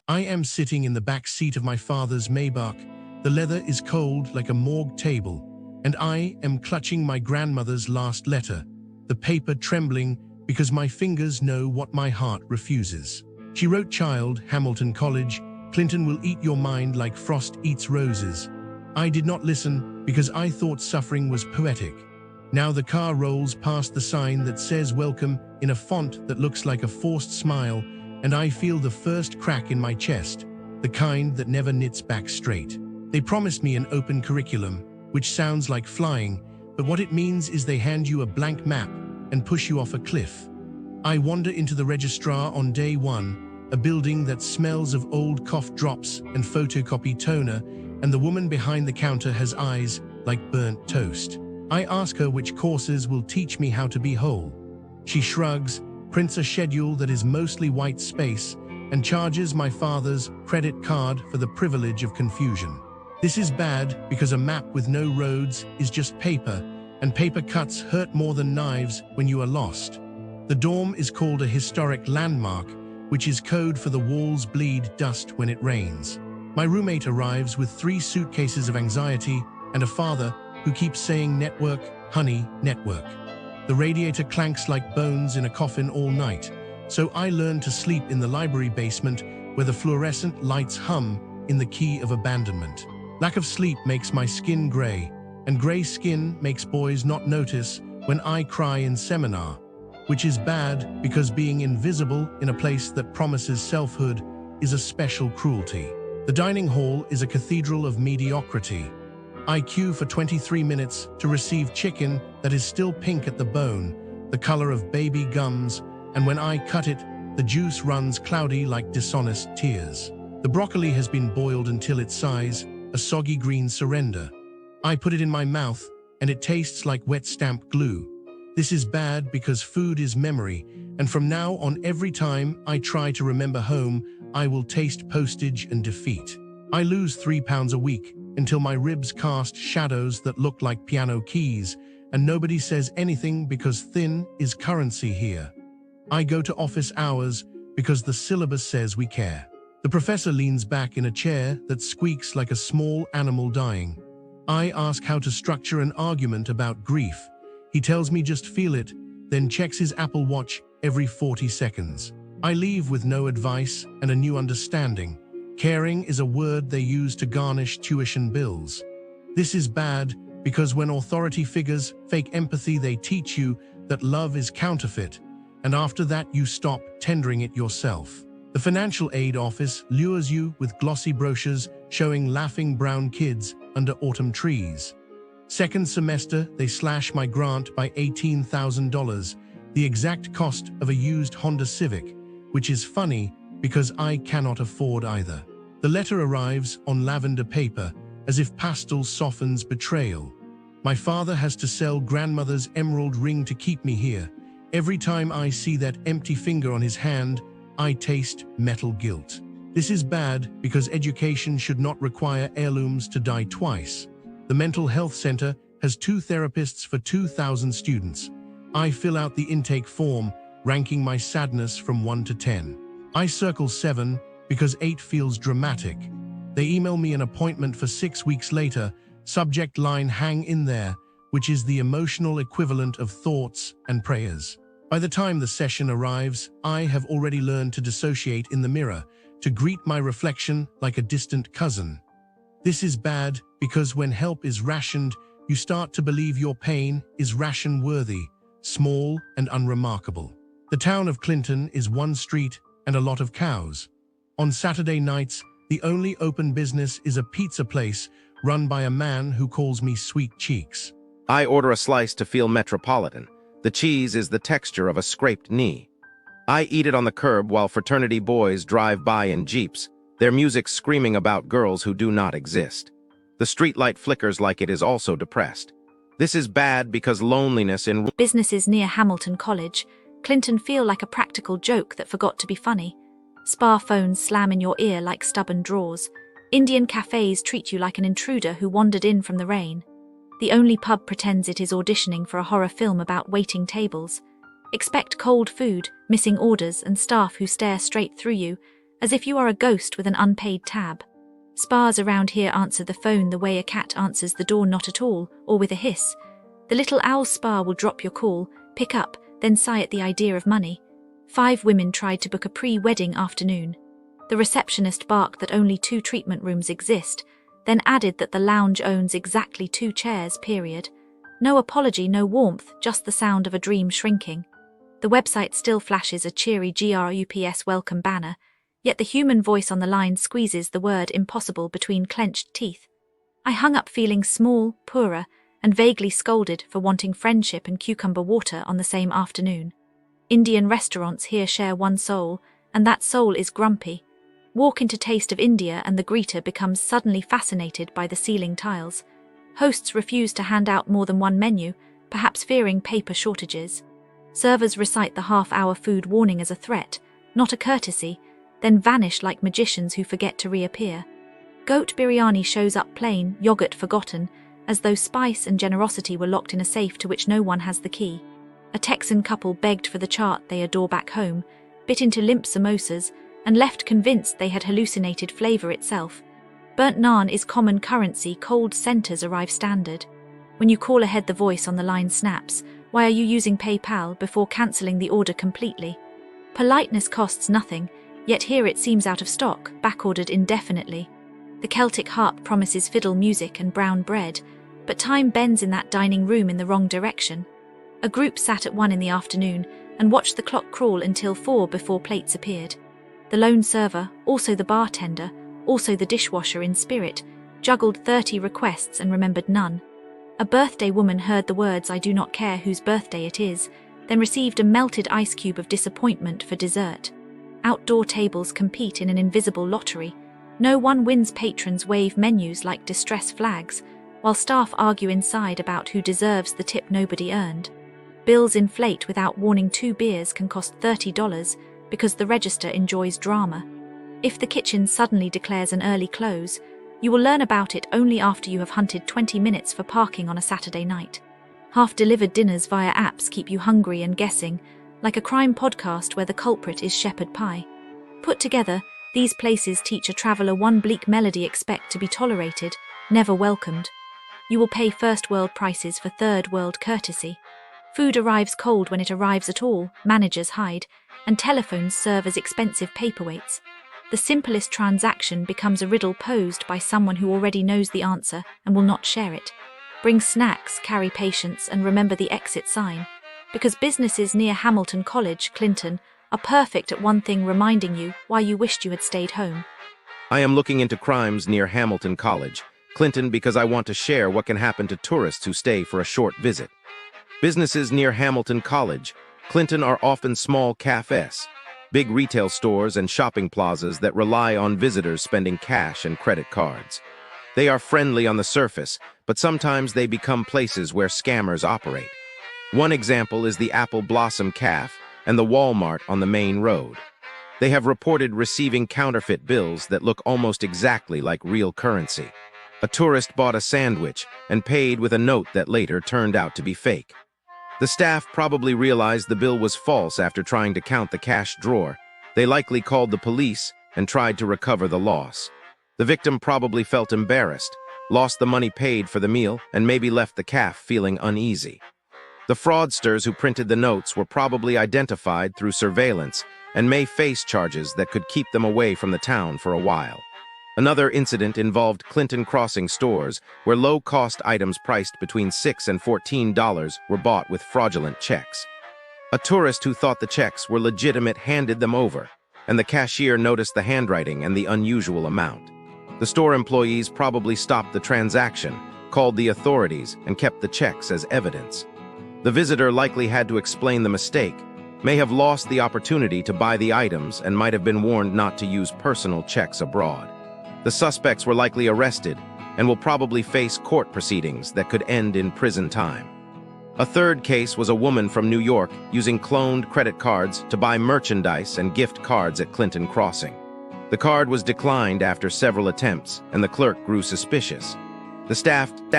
I am sitting in the back seat of my father's Maybach. The leather is cold like a morgue table, and I am clutching my grandmother's last letter, the paper trembling because my fingers know what my heart refuses. She wrote, "Child, Hamilton College, Clinton will eat your mind like frost eats roses." I did not listen because I thought suffering was poetic. Now the car rolls past the sign that says welcome in a font that looks like a forced smile, and I feel the first crack in my chest, the kind that never knits back straight. They promised me an open curriculum, which sounds like flying, but what it means is they hand you a blank map and push you off a cliff. I wander into the registrar on day one, a building that smells of old cough drops and photocopy toner, and the woman behind the counter has eyes like burnt toast. I ask her which courses will teach me how to be whole. She shrugs, prints a schedule that is mostly white space, and charges my father's credit card for the privilege of confusion. This is bad because a map with no roads is just paper, and paper cuts hurt more than knives when you are lost. The dorm is called a historic landmark, which is code for the walls bleed dust when it rains. My roommate arrives with 3 suitcases of anxiety and a father who keeps saying network, honey, network. The radiator clanks like bones in a coffin all night, so I learn to sleep in the library basement where the fluorescent lights hum in the key of abandonment. Lack of sleep makes my skin gray, and gray skin makes boys not notice when I cry in seminar, which is bad because being invisible in a place that promises selfhood is a special cruelty. The dining hall is a cathedral of mediocrity. I queue for 23 minutes to receive chicken that is still pink at the bone, the color of baby gums, and when I cut it, the juice runs cloudy like dishonest tears. The broccoli has been boiled until its size, a soggy green surrender. I put it in my mouth, and it tastes like wet stamp glue. This is bad because food is memory, and from now on every time I try to remember home, I will taste postage and defeat. I lose 3 pounds a week until my ribs cast shadows that look like piano keys, and nobody says anything because thin is currency here. I go to office hours because the syllabus says we care. The professor leans back in a chair that squeaks like a small animal dying. I ask how to structure an argument about grief. He tells me just feel it, then checks his Apple Watch every 40 seconds. I leave with no advice and a new understanding. Caring is a word they use to garnish tuition bills. This is bad because when authority figures fake empathy, they teach you that love is counterfeit, and after that you stop tendering it yourself. The financial aid office lures you with glossy brochures showing laughing brown kids under autumn trees. Second semester, they slash my grant by $18,000, the exact cost of a used Honda Civic, which is funny because I cannot afford either. The letter arrives on lavender paper, as if pastel softens betrayal. My father has to sell grandmother's emerald ring to keep me here. Every time I see that empty finger on his hand, I taste metal guilt. This is bad because education should not require heirlooms to die twice. The mental health center has 2 therapists for 2,000 students. I fill out the intake form, ranking my sadness from 1 to 10. I circle 7 because 8 feels dramatic. They email me an appointment for 6 weeks later, subject line hang in there, which is the emotional equivalent of thoughts and prayers. By the time the session arrives, I have already learned to dissociate in the mirror, to greet my reflection like a distant cousin. This is bad because when help is rationed, you start to believe your pain is ration-worthy, small and unremarkable. The town of Clinton is 1 street and a lot of cows. On Saturday nights, the only open business is a pizza place run by a man who calls me Sweet Cheeks. I order a slice to feel metropolitan. The cheese is the texture of a scraped knee. I eat it on the curb while fraternity boys drive by in jeeps, their music screaming about girls who do not exist. The streetlight flickers like it is also depressed. This is bad because loneliness in businesses near Hamilton College, Clinton feel like a practical joke that forgot to be funny. Spa phones slam in your ear like stubborn drawers. Indian cafes treat you like an intruder who wandered in from the rain. The only pub pretends it is auditioning for a horror film about waiting tables. Expect cold food, missing orders, and staff who stare straight through you, as if you are a ghost with an unpaid tab. Spas around here answer the phone the way a cat answers the door, not at all, or with a hiss. The little owl spa will drop your call, pick up, then sigh at the idea of money. 5 women tried to book a pre-wedding afternoon. The receptionist barked that only 2 treatment rooms exist, then added that the lounge owns exactly 2 chairs, period. No apology, no warmth, just the sound of a dream shrinking. The website still flashes a cheery GRUPS welcome banner, yet the human voice on the line squeezes the word impossible between clenched teeth. I hung up feeling small, poorer, and vaguely scolded for wanting friendship and cucumber water on the same afternoon. Indian restaurants here share one soul, and that soul is grumpy. Walk into Taste of India and the greeter becomes suddenly fascinated by the ceiling tiles. Hosts refuse to hand out more than one menu, perhaps fearing paper shortages. Servers recite the half-hour food warning as a threat, not a courtesy, then vanish like magicians who forget to reappear. Goat biryani shows up plain, yogurt forgotten, as though spice and generosity were locked in a safe to which no one has the key. A Texan couple begged for the chaat they adore back home, bit into limp samosas, and left convinced they had hallucinated flavor itself. Burnt naan is common currency, cold centers arrive standard. When you call ahead, the voice on the line snaps, "Why are you using PayPal?" before cancelling the order completely. Politeness costs nothing, yet here it seems out of stock, backordered indefinitely. The Celtic harp promises fiddle music and brown bread, but time bends in that dining room in the wrong direction. A group sat at 1 in the afternoon and watched the clock crawl until 4 before plates appeared. The lone server, also the bartender, also the dishwasher in spirit, juggled 30 requests and remembered none. A birthday woman heard the words "I do not care whose birthday it is," then received a melted ice cube of disappointment for dessert. Outdoor tables compete in an invisible lottery. No one wins. Patrons wave menus like distress flags, while staff argue inside about who deserves the tip nobody earned. Bills inflate without warning. 2 beers can cost $30 because the register enjoys drama. If the kitchen suddenly declares an early close, you will learn about it only after you have hunted 20 minutes for parking on a Saturday night. Half-delivered dinners via apps keep you hungry and guessing, like a crime podcast where the culprit is shepherd pie. Put together, these places teach a traveler one bleak melody: expect to be tolerated, never welcomed. You will pay first-world prices for third-world courtesy. Food arrives cold when it arrives at all, managers hide, and telephones serve as expensive paperweights. The simplest transaction becomes a riddle posed by someone who already knows the answer and will not share it. Bring snacks, carry patience, and remember the exit sign. Because businesses near Hamilton College, Clinton, are perfect at one thing: reminding you why you wished you had stayed home. I am looking into crimes near Hamilton College, Clinton, because I want to share what can happen to tourists who stay for a short visit. Businesses near Hamilton College, Clinton, are often small cafes, big retail stores and shopping plazas that rely on visitors spending cash and credit cards. They are friendly on the surface, but sometimes they become places where scammers operate. One example is the Apple Blossom Cafe and the Walmart on the main road. They have reported receiving counterfeit bills that look almost exactly like real currency. A tourist bought a sandwich and paid with a note that later turned out to be fake. The staff probably realized the bill was false after trying to count the cash drawer. They likely called the police and tried to recover the loss. The victim probably felt embarrassed, lost the money paid for the meal, and maybe left the cafe feeling uneasy. The fraudsters who printed the notes were probably identified through surveillance and may face charges that could keep them away from the town for a while. Another incident involved Clinton Crossing stores, where low-cost items priced between $6 and $14 were bought with fraudulent checks. A tourist who thought the checks were legitimate handed them over, and the cashier noticed the handwriting and the unusual amount. The store employees probably stopped the transaction, called the authorities, and kept the checks as evidence. The visitor likely had to explain the mistake, may have lost the opportunity to buy the items, and might have been warned not to use personal checks abroad. The suspects were likely arrested and will probably face court proceedings that could end in prison time. A third case was a woman from New York using cloned credit cards to buy merchandise and gift cards at Clinton Crossing. The card was declined after several attempts, and the clerk grew suspicious. The staff